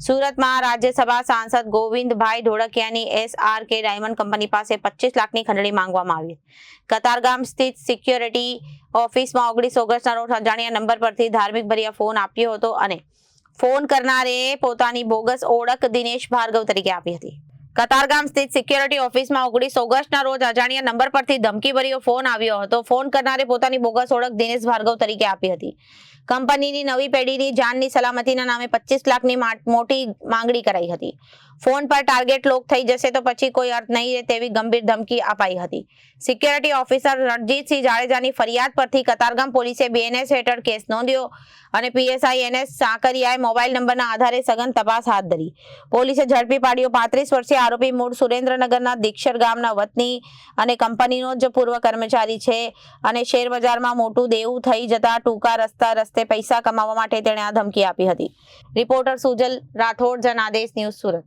સુરતમાં રાજ્યસભા સાંસદ Govindbhai ધોળકિયાની SRK diamond company પાસે 25 લાખની ખંડણી માંગવામાં આવી. કતારગામ સ્થિત સિક્યોરિટી ઓફિસમાં 19 ઓગસ્ટના રોજ અજાણ્યા નંબર પરથી ધાર્મિક ભર્યા ફોન આપ્યો હતો અને ફોન કરનારે પોતાની બોગસ ઓળખ દિનેશ ભાર્ગવ તરીકે આપી હતી. કતારગામ સ્થિત સિક્યોરિટી ઓફિસમાં 19 ઓગસ્ટના રોજ અજાણ્યા નંબર પરથી ધમકીભર્યો ફોન આવ્યો હતો. ફોન કરનારે પોતાની બોગસ ઓળખ દિનેશ ભાર્ગવ તરીકે આપી હતી. કંપનીની નવી પેઢીની જાનની સલામતીના નામે 25 લાખની મોટી માંગણી કરાઈ હતી. ફોન પર ટાર્ગેટ લોક થઈ જશે તો પછી કોઈ અર્થ નહીં રહે તેવી ગંભીર ધમકી અપાઈ હતી. સિક્યોરિટી ઓફિસર રણજીતસિંહ જાડેજાની ફરિયાદ પરથી કતારગામ પોલીસે BNS હેઠળ કેસ નોંધ્યો અને PSI NS સાકરિયાએ મોબાઈલ નંબરના આધારે સઘન તપાસ હાથ ધરી. પોલીસે ઝડપી પાડ્યો 35 વર્ષીય આરોપી મૂળ સુરેન્દ્રનગરના દીક્ષર ગામના વતની અને કંપનીનો જ પૂર્વ કર્મચારી છે અને શેરબજારમાં મોટું દેવું થઈ જતા ટૂંકા રસ્તે પૈસા કમાવા માટે તેણે આ ધમકી આપી હતી. Reporter Sujal Rathod, Janadesh news, Surat.